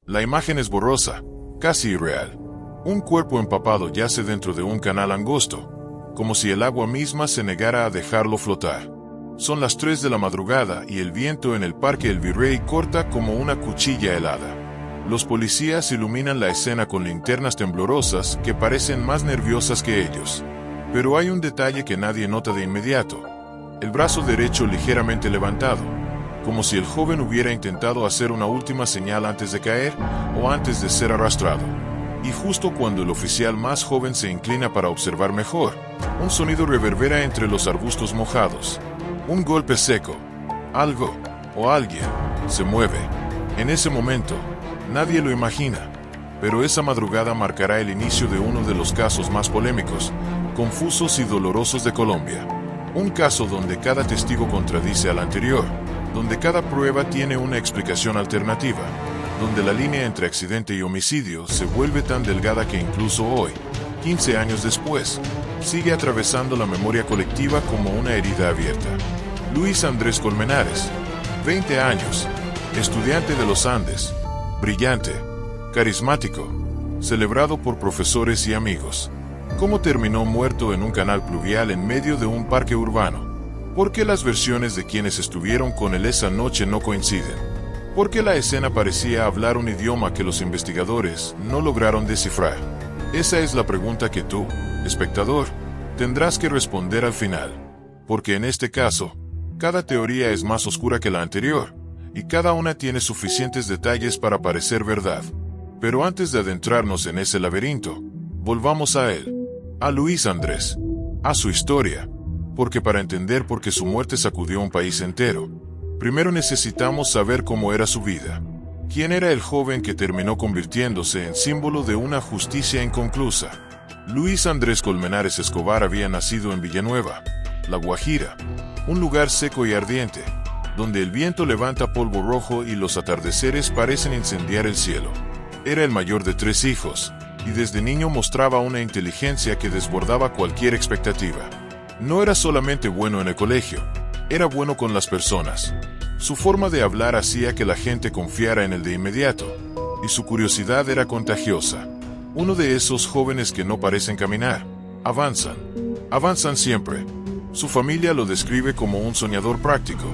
La imagen es borrosa, casi irreal. Un cuerpo empapado yace dentro de un canal angosto, como si el agua misma se negara a dejarlo flotar. Son las 3 de la madrugada y el viento en el Parque El Virrey corta como una cuchilla helada. Los policías iluminan la escena con linternas temblorosas que parecen más nerviosas que ellos. Pero hay un detalle que nadie nota de inmediato. El brazo derecho ligeramente levantado, como si el joven hubiera intentado hacer una última señal antes de caer o antes de ser arrastrado. Y justo cuando el oficial más joven se inclina para observar mejor, un sonido reverbera entre los arbustos mojados. Un golpe seco. Algo, o alguien, se mueve. En ese momento, nadie lo imagina, pero esa madrugada marcará el inicio de uno de los casos más polémicos, confusos y dolorosos de Colombia. Un caso donde cada testigo contradice al anterior, donde cada prueba tiene una explicación alternativa, donde la línea entre accidente y homicidio se vuelve tan delgada que incluso hoy, 15 años después, sigue atravesando la memoria colectiva como una herida abierta. Luis Andrés Colmenares, 20 años, estudiante de los Andes, brillante, carismático, celebrado por profesores y amigos. ¿Cómo terminó muerto en un canal pluvial en medio de un parque urbano? ¿Por qué las versiones de quienes estuvieron con él esa noche no coinciden? ¿Por qué la escena parecía hablar un idioma que los investigadores no lograron descifrar? Esa es la pregunta que tú, espectador, tendrás que responder al final. Porque en este caso, cada teoría es más oscura que la anterior, y cada una tiene suficientes detalles para parecer verdad. Pero antes de adentrarnos en ese laberinto, volvamos a él, a Luis Andrés, a su historia, porque para entender por qué su muerte sacudió un país entero, primero necesitamos saber cómo era su vida. ¿Quién era el joven que terminó convirtiéndose en símbolo de una justicia inconclusa? Luis Andrés Colmenares Escobar había nacido en Villanueva, La Guajira, un lugar seco y ardiente, donde el viento levanta polvo rojo y los atardeceres parecen incendiar el cielo. Era el mayor de 3 hijos, y desde niño mostraba una inteligencia que desbordaba cualquier expectativa. No era solamente bueno en el colegio, era bueno con las personas. Su forma de hablar hacía que la gente confiara en él de inmediato, y su curiosidad era contagiosa. Uno de esos jóvenes que no parecen caminar, avanzan siempre. Su familia lo describe como un soñador práctico,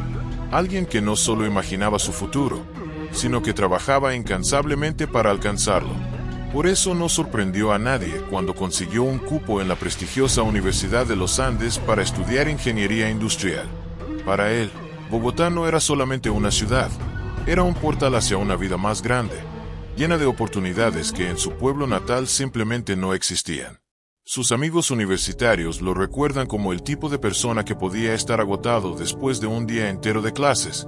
alguien que no solo imaginaba su futuro, sino que trabajaba incansablemente para alcanzarlo. Por eso no sorprendió a nadie cuando consiguió un cupo en la prestigiosa Universidad de los Andes para estudiar ingeniería industrial. Para él, Bogotá no era solamente una ciudad, era un portal hacia una vida más grande, llena de oportunidades que en su pueblo natal simplemente no existían. Sus amigos universitarios lo recuerdan como el tipo de persona que podía estar agotado después de un día entero de clases,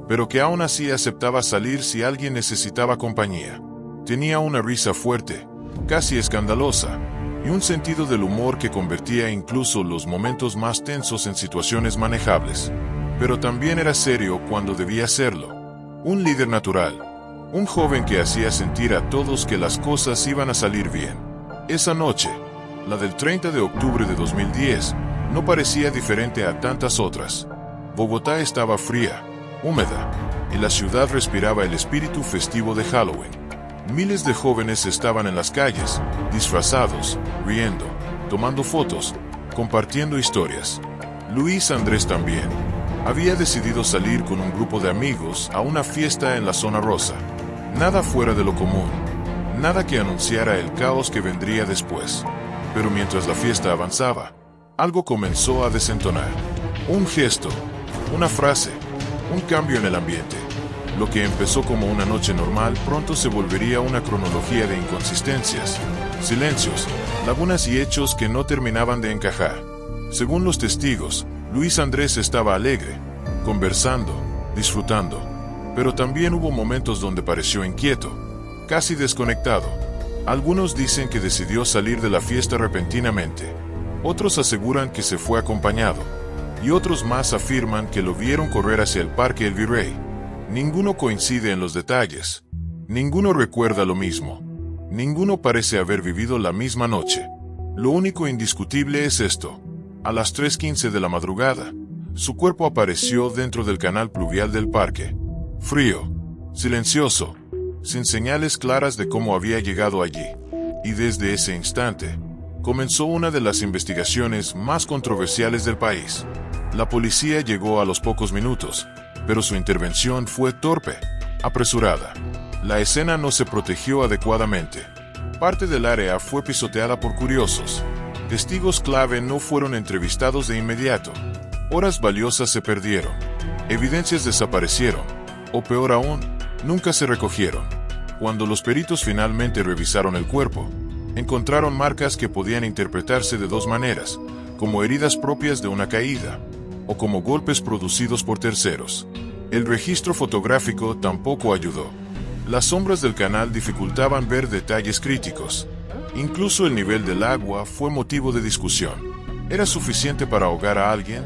pero que aún así aceptaba salir si alguien necesitaba compañía. Tenía una risa fuerte, casi escandalosa, y un sentido del humor que convertía incluso los momentos más tensos en situaciones manejables. Pero también era serio cuando debía serlo. Un líder natural. Un joven que hacía sentir a todos que las cosas iban a salir bien. Esa noche, la del 30 de octubre de 2010, no parecía diferente a tantas otras. Bogotá estaba fría, húmeda, y la ciudad respiraba el espíritu festivo de Halloween. Miles de jóvenes estaban en las calles, disfrazados, riendo, tomando fotos, compartiendo historias. Luis Andrés también. Había decidido salir con un grupo de amigos a una fiesta en la zona rosa. Nada fuera de lo común, nada que anunciara el caos que vendría después. Pero mientras la fiesta avanzaba, algo comenzó a desentonar. Un gesto, una frase, un cambio en el ambiente. Lo que empezó como una noche normal pronto se volvería una cronología de inconsistencias, silencios, lagunas y hechos que no terminaban de encajar. Según los testigos, Luis Andrés estaba alegre, conversando, disfrutando, pero también hubo momentos donde pareció inquieto, casi desconectado. Algunos dicen que decidió salir de la fiesta repentinamente, otros aseguran que se fue acompañado, y otros más afirman que lo vieron correr hacia el Parque El Virrey. Ninguno coincide en los detalles, ninguno recuerda lo mismo, ninguno parece haber vivido la misma noche. Lo único indiscutible es esto. A las 3:15 de la madrugada, su cuerpo apareció dentro del canal pluvial del parque. Frío, silencioso, sin señales claras de cómo había llegado allí. Y desde ese instante, comenzó una de las investigaciones más controversiales del país. La policía llegó a los pocos minutos, pero su intervención fue torpe, apresurada. La escena no se protegió adecuadamente. Parte del área fue pisoteada por curiosos. Testigos clave no fueron entrevistados de inmediato. Horas valiosas se perdieron. Evidencias desaparecieron. O peor aún, nunca se recogieron. Cuando los peritos finalmente revisaron el cuerpo, encontraron marcas que podían interpretarse de dos maneras, como heridas propias de una caída, o como golpes producidos por terceros. El registro fotográfico tampoco ayudó. Las sombras del canal dificultaban ver detalles críticos. Incluso el nivel del agua fue motivo de discusión. ¿Era suficiente para ahogar a alguien?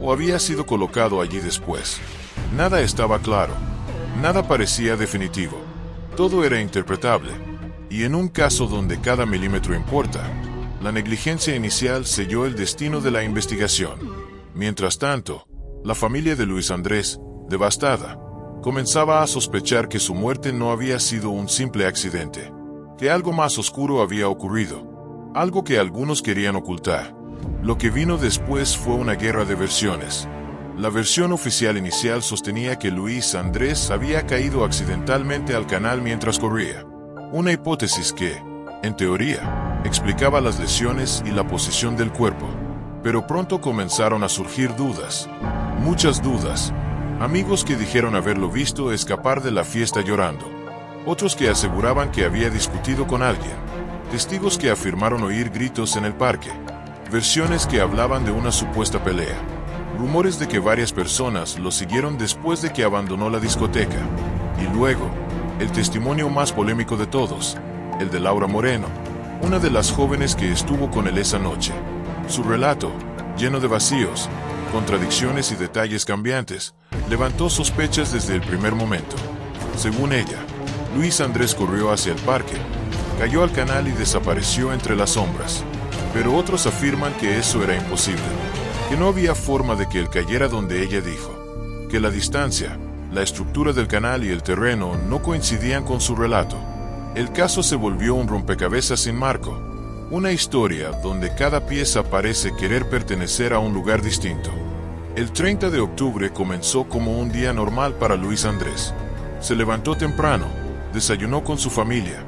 ¿O había sido colocado allí después? Nada estaba claro. Nada parecía definitivo. Todo era interpretable. Y en un caso donde cada milímetro importa, la negligencia inicial selló el destino de la investigación. Mientras tanto, la familia de Luis Andrés, devastada, comenzaba a sospechar que su muerte no había sido un simple accidente, que algo más oscuro había ocurrido, algo que algunos querían ocultar. Lo que vino después fue una guerra de versiones. La versión oficial inicial sostenía que Luis Andrés había caído accidentalmente al canal mientras corría, una hipótesis que, en teoría, explicaba las lesiones y la posición del cuerpo. Pero pronto comenzaron a surgir dudas, muchas dudas. Amigos que dijeron haberlo visto escapar de la fiesta llorando. Otros que aseguraban que había discutido con alguien. Testigos que afirmaron oír gritos en el parque. Versiones que hablaban de una supuesta pelea. Rumores de que varias personas lo siguieron después de que abandonó la discoteca. Y luego, el testimonio más polémico de todos, el de Laura Moreno, una de las jóvenes que estuvo con él esa noche. Su relato, lleno de vacíos, contradicciones y detalles cambiantes, levantó sospechas desde el primer momento. Según ella, Luis Andrés corrió hacia el parque, cayó al canal y desapareció entre las sombras. Pero otros afirman que eso era imposible, que no había forma de que él cayera donde ella dijo, que la distancia, la estructura del canal y el terreno no coincidían con su relato. El caso se volvió un rompecabezas sin marco, una historia donde cada pieza parece querer pertenecer a un lugar distinto. El 30 de octubre comenzó como un día normal para Luis Andrés. Se levantó temprano, desayunó con su familia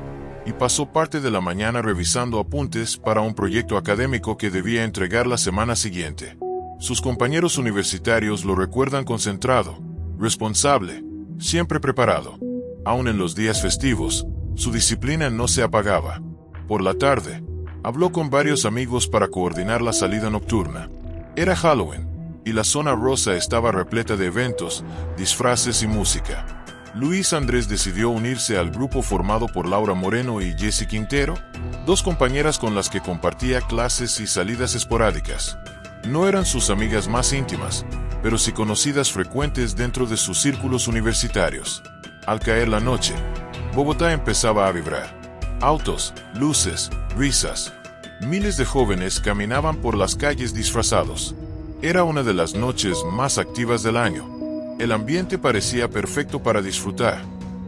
y pasó parte de la mañana revisando apuntes para un proyecto académico que debía entregar la semana siguiente. Sus compañeros universitarios lo recuerdan concentrado, responsable, siempre preparado. Aún en los días festivos, su disciplina no se apagaba. Por la tarde, habló con varios amigos para coordinar la salida nocturna. Era Halloween, y la zona rosa estaba repleta de eventos, disfraces y música. Luis Andrés decidió unirse al grupo formado por Laura Moreno y Jessie Quintero, dos compañeras con las que compartía clases y salidas esporádicas. No eran sus amigas más íntimas, pero sí conocidas frecuentes dentro de sus círculos universitarios. Al caer la noche, Bogotá empezaba a vibrar. Autos, luces, risas. Miles de jóvenes caminaban por las calles disfrazados. Era una de las noches más activas del año. El ambiente parecía perfecto para disfrutar,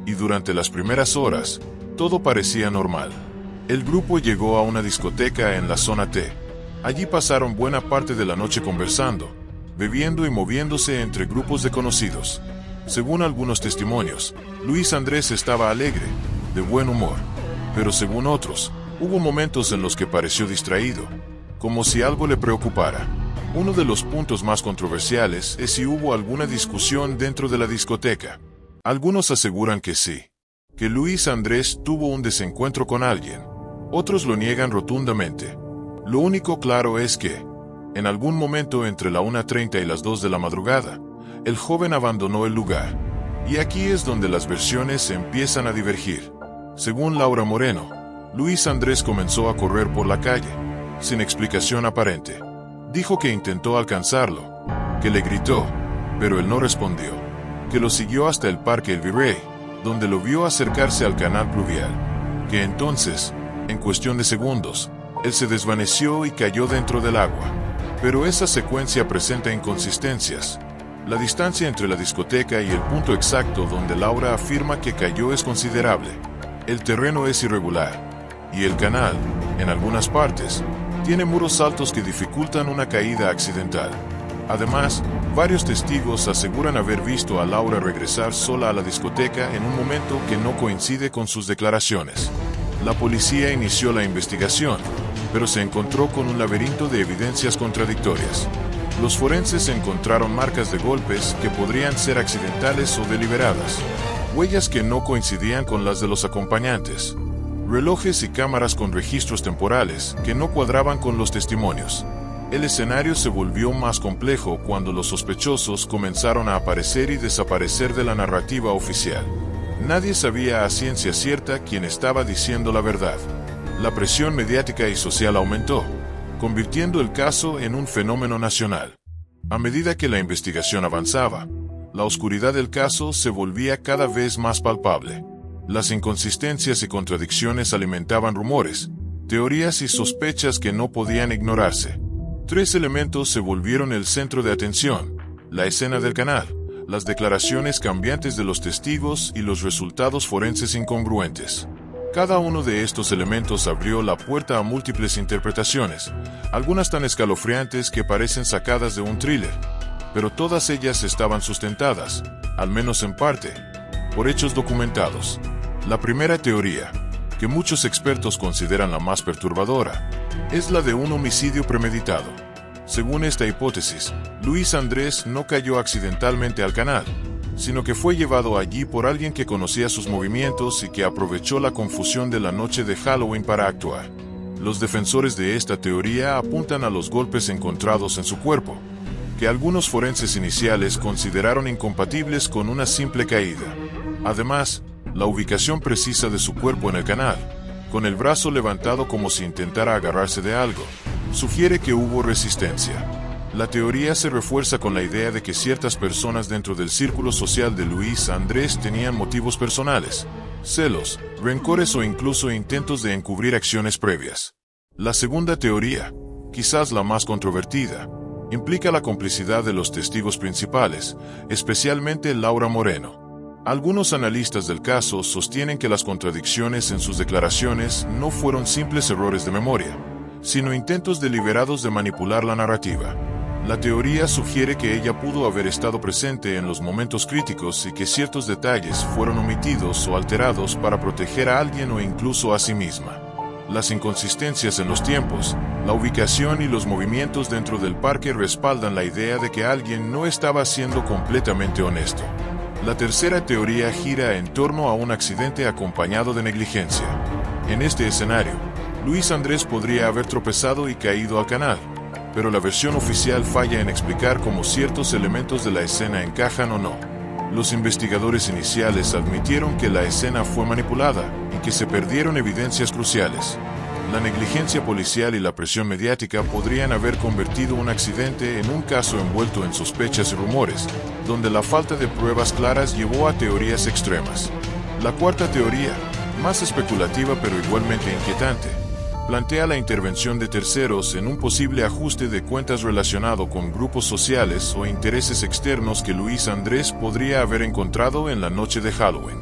y durante las primeras horas, todo parecía normal. El grupo llegó a una discoteca en la zona T. Allí pasaron buena parte de la noche conversando, bebiendo y moviéndose entre grupos de conocidos. Según algunos testimonios, Luis Andrés estaba alegre, de buen humor, pero según otros, hubo momentos en los que pareció distraído, como si algo le preocupara. Uno de los puntos más controversiales es si hubo alguna discusión dentro de la discoteca. Algunos aseguran que sí, que Luis Andrés tuvo un desencuentro con alguien. Otros lo niegan rotundamente. Lo único claro es que, en algún momento entre la 1:30 y las 2 de la madrugada, el joven abandonó el lugar. Y aquí es donde las versiones empiezan a divergir. Según Laura Moreno, Luis Andrés comenzó a correr por la calle, sin explicación aparente. Dijo que intentó alcanzarlo, que le gritó, pero él no respondió, que lo siguió hasta el Parque El Virrey, donde lo vio acercarse al canal pluvial, que entonces, en cuestión de segundos, él se desvaneció y cayó dentro del agua. Pero esa secuencia presenta inconsistencias. La distancia entre la discoteca y el punto exacto donde Laura afirma que cayó es considerable. El terreno es irregular, y el canal, en algunas partes, tiene muros altos que dificultan una caída accidental. Además, varios testigos aseguran haber visto a Laura regresar sola a la discoteca en un momento que no coincide con sus declaraciones. La policía inició la investigación, pero se encontró con un laberinto de evidencias contradictorias. Los forenses encontraron marcas de golpes que podrían ser accidentales o deliberadas, huellas que no coincidían con las de los acompañantes, relojes y cámaras con registros temporales que no cuadraban con los testimonios. El escenario se volvió más complejo cuando los sospechosos comenzaron a aparecer y desaparecer de la narrativa oficial. Nadie sabía a ciencia cierta quién estaba diciendo la verdad. La presión mediática y social aumentó, convirtiendo el caso en un fenómeno nacional. A medida que la investigación avanzaba, la oscuridad del caso se volvía cada vez más palpable. Las inconsistencias y contradicciones alimentaban rumores, teorías y sospechas que no podían ignorarse. 3 elementos se volvieron el centro de atención: la escena del canal, las declaraciones cambiantes de los testigos y los resultados forenses incongruentes. Cada uno de estos elementos abrió la puerta a múltiples interpretaciones, algunas tan escalofriantes que parecen sacadas de un thriller, pero todas ellas estaban sustentadas, al menos en parte, por hechos documentados. La primera teoría, que muchos expertos consideran la más perturbadora, es la de un homicidio premeditado. Según esta hipótesis, Luis Andrés no cayó accidentalmente al canal, sino que fue llevado allí por alguien que conocía sus movimientos y que aprovechó la confusión de la noche de Halloween para actuar. Los defensores de esta teoría apuntan a los golpes encontrados en su cuerpo, que algunos forenses iniciales consideraron incompatibles con una simple caída. Además, la ubicación precisa de su cuerpo en el canal, con el brazo levantado como si intentara agarrarse de algo, sugiere que hubo resistencia. La teoría se refuerza con la idea de que ciertas personas dentro del círculo social de Luis Andrés tenían motivos personales, celos, rencores o incluso intentos de encubrir acciones previas. La segunda teoría, quizás la más controvertida, implica la complicidad de los testigos principales, especialmente Laura Moreno. Algunos analistas del caso sostienen que las contradicciones en sus declaraciones no fueron simples errores de memoria, sino intentos deliberados de manipular la narrativa. La teoría sugiere que ella pudo haber estado presente en los momentos críticos y que ciertos detalles fueron omitidos o alterados para proteger a alguien o incluso a sí misma. Las inconsistencias en los tiempos, la ubicación y los movimientos dentro del parque respaldan la idea de que alguien no estaba siendo completamente honesto. La tercera teoría gira en torno a un accidente acompañado de negligencia. En este escenario, Luis Andrés podría haber tropezado y caído al canal, pero la versión oficial falla en explicar cómo ciertos elementos de la escena encajan o no. Los investigadores iniciales admitieron que la escena fue manipulada y que se perdieron evidencias cruciales. La negligencia policial y la presión mediática podrían haber convertido un accidente en un caso envuelto en sospechas y rumores, donde la falta de pruebas claras llevó a teorías extremas. La cuarta teoría, más especulativa pero igualmente inquietante, plantea la intervención de terceros en un posible ajuste de cuentas relacionado con grupos sociales o intereses externos que Luis Andrés podría haber encontrado en la noche de Halloween.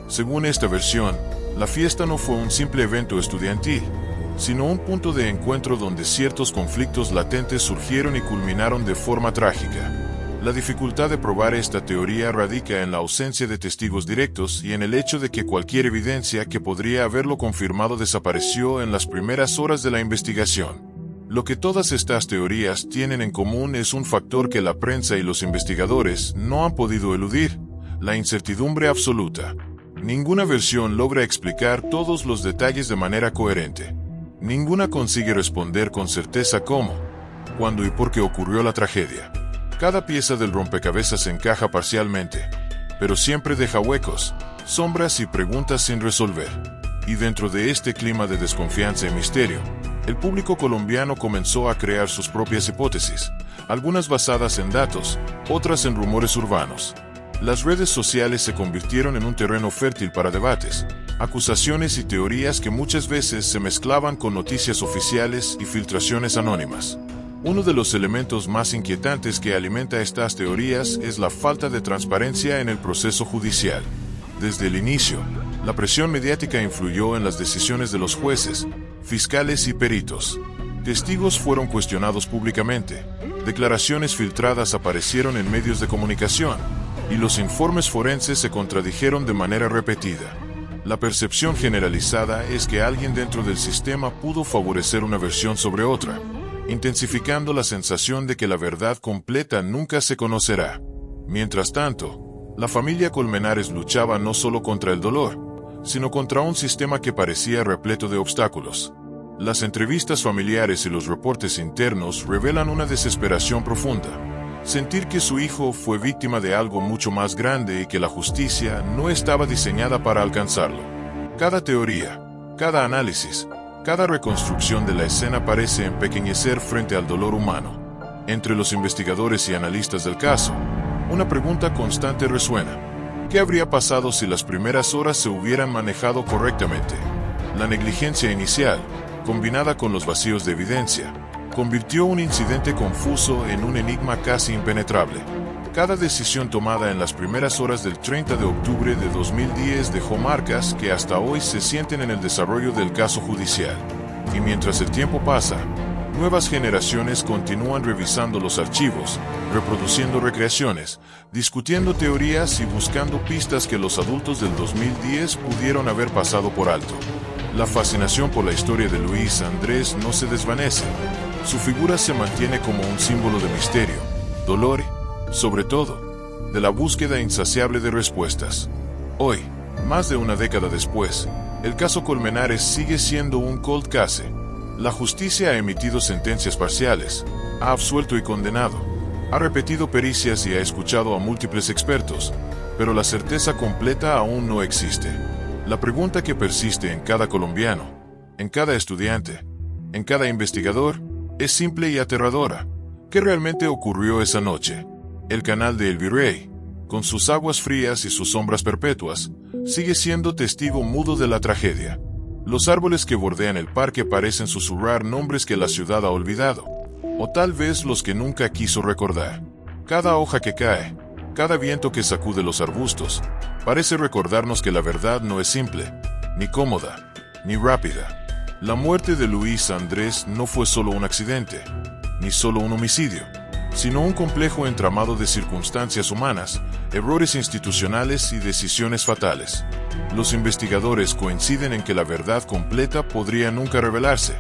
Según esta versión, la fiesta no fue un simple evento estudiantil, sino un punto de encuentro donde ciertos conflictos latentes surgieron y culminaron de forma trágica. La dificultad de probar esta teoría radica en la ausencia de testigos directos y en el hecho de que cualquier evidencia que podría haberlo confirmado desapareció en las primeras horas de la investigación. Lo que todas estas teorías tienen en común es un factor que la prensa y los investigadores no han podido eludir: la incertidumbre absoluta. Ninguna versión logra explicar todos los detalles de manera coherente. Ninguna consigue responder con certeza cómo, cuándo y por qué ocurrió la tragedia. Cada pieza del rompecabezas encaja parcialmente, pero siempre deja huecos, sombras y preguntas sin resolver. Y dentro de este clima de desconfianza y misterio, el público colombiano comenzó a crear sus propias hipótesis, algunas basadas en datos, otras en rumores urbanos. Las redes sociales se convirtieron en un terreno fértil para debates, acusaciones y teorías que muchas veces se mezclaban con noticias oficiales y filtraciones anónimas. Uno de los elementos más inquietantes que alimenta estas teorías es la falta de transparencia en el proceso judicial. Desde el inicio, la presión mediática influyó en las decisiones de los jueces, fiscales y peritos. Testigos fueron cuestionados públicamente, declaraciones filtradas aparecieron en medios de comunicación, y los informes forenses se contradijeron de manera repetida. La percepción generalizada es que alguien dentro del sistema pudo favorecer una versión sobre otra, intensificando la sensación de que la verdad completa nunca se conocerá. Mientras tanto, la familia Colmenares luchaba no solo contra el dolor, sino contra un sistema que parecía repleto de obstáculos. Las entrevistas familiares y los reportes internos revelan una desesperación profunda. Sentir que su hijo fue víctima de algo mucho más grande y que la justicia no estaba diseñada para alcanzarlo. Cada teoría, cada análisis, cada reconstrucción de la escena parece empequeñecer frente al dolor humano. Entre los investigadores y analistas del caso, una pregunta constante resuena. ¿Qué habría pasado si las primeras horas se hubieran manejado correctamente? La negligencia inicial, combinada con los vacíos de evidencia, convirtió un incidente confuso en un enigma casi impenetrable. Cada decisión tomada en las primeras horas del 30 de octubre de 2010 dejó marcas que hasta hoy se sienten en el desarrollo del caso judicial. Y mientras el tiempo pasa, nuevas generaciones continúan revisando los archivos, reproduciendo recreaciones, discutiendo teorías y buscando pistas que los adultos del 2010 pudieron haber pasado por alto. La fascinación por la historia de Luis Andrés no se desvanece. Su figura se mantiene como un símbolo de misterio, dolor y, sobre todo, de la búsqueda insaciable de respuestas. Hoy, más de una década después, el caso Colmenares sigue siendo un cold case. La justicia ha emitido sentencias parciales, ha absuelto y condenado, ha repetido pericias y ha escuchado a múltiples expertos, pero la certeza completa aún no existe. La pregunta que persiste en cada colombiano, en cada estudiante, en cada investigador, es simple y aterradora. ¿Qué realmente ocurrió esa noche? El canal de El Virrey, con sus aguas frías y sus sombras perpetuas, sigue siendo testigo mudo de la tragedia. Los árboles que bordean el parque parecen susurrar nombres que la ciudad ha olvidado, o tal vez los que nunca quiso recordar. Cada hoja que cae, cada viento que sacude los arbustos, parece recordarnos que la verdad no es simple, ni cómoda, ni rápida. La muerte de Luis Andrés no fue solo un accidente, ni solo un homicidio, sino un complejo entramado de circunstancias humanas, errores institucionales y decisiones fatales. Los investigadores coinciden en que la verdad completa podría nunca revelarse,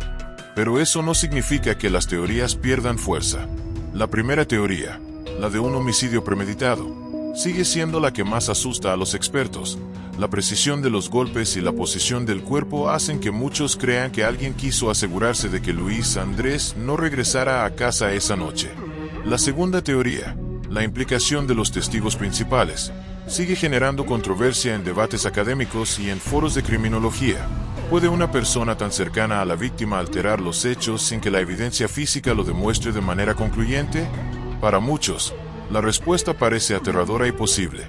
pero eso no significa que las teorías pierdan fuerza. La primera teoría, la de un homicidio premeditado, sigue siendo la que más asusta a los expertos. La precisión de los golpes y la posición del cuerpo hacen que muchos crean que alguien quiso asegurarse de que Luis Andrés no regresara a casa esa noche. La segunda teoría, la implicación de los testigos principales, sigue generando controversia en debates académicos y en foros de criminología. ¿Puede una persona tan cercana a la víctima alterar los hechos sin que la evidencia física lo demuestre de manera concluyente? Para muchos, la respuesta parece aterradora y posible.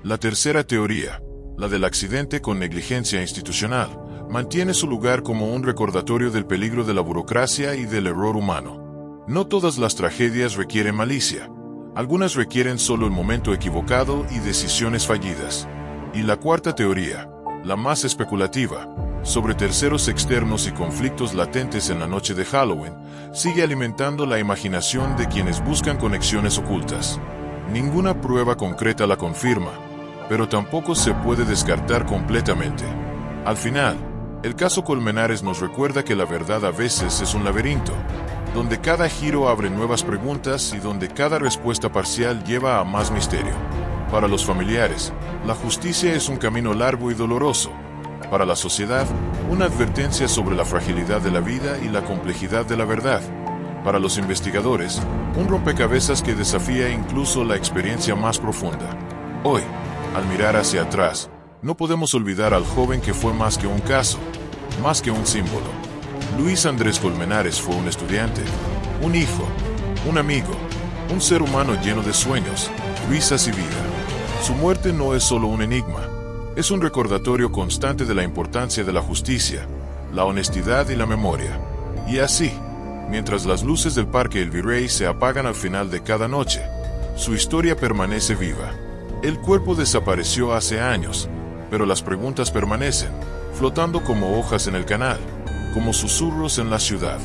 La tercera teoría, la del accidente con negligencia institucional, mantiene su lugar como un recordatorio del peligro de la burocracia y del error humano. No todas las tragedias requieren malicia. Algunas requieren solo el momento equivocado y decisiones fallidas. Y la cuarta teoría, la más especulativa, sobre terceros externos y conflictos latentes en la noche de Halloween, sigue alimentando la imaginación de quienes buscan conexiones ocultas. Ninguna prueba concreta la confirma, pero tampoco se puede descartar completamente. Al final, el caso Colmenares nos recuerda que la verdad a veces es un laberinto, donde cada giro abre nuevas preguntas y donde cada respuesta parcial lleva a más misterio. Para los familiares, la justicia es un camino largo y doloroso. Para la sociedad, una advertencia sobre la fragilidad de la vida y la complejidad de la verdad. Para los investigadores, un rompecabezas que desafía incluso la experiencia más profunda. Hoy, al mirar hacia atrás, no podemos olvidar al joven que fue más que un caso, más que un símbolo. Luis Andrés Colmenares fue un estudiante, un hijo, un amigo, un ser humano lleno de sueños, risas y vida. Su muerte no es solo un enigma, es un recordatorio constante de la importancia de la justicia, la honestidad y la memoria. Y así, Mientras las luces del Parque El Virrey se apagan al final de cada noche, su historia permanece viva. El cuerpo desapareció hace años, pero las preguntas permanecen, flotando como hojas en el canal, como susurros en la ciudad.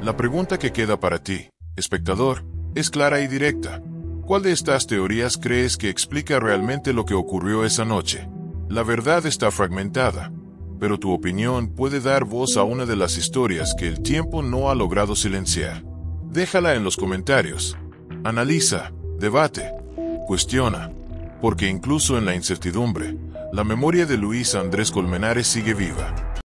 La pregunta que queda para ti, espectador, es clara y directa. ¿Cuál de estas teorías crees que explica realmente lo que ocurrió esa noche? La verdad está fragmentada, pero tu opinión puede dar voz a una de las historias que el tiempo no ha logrado silenciar. Déjala en los comentarios. Analiza, debate, cuestiona, porque incluso en la incertidumbre, la memoria de Luis Andrés Colmenares sigue viva.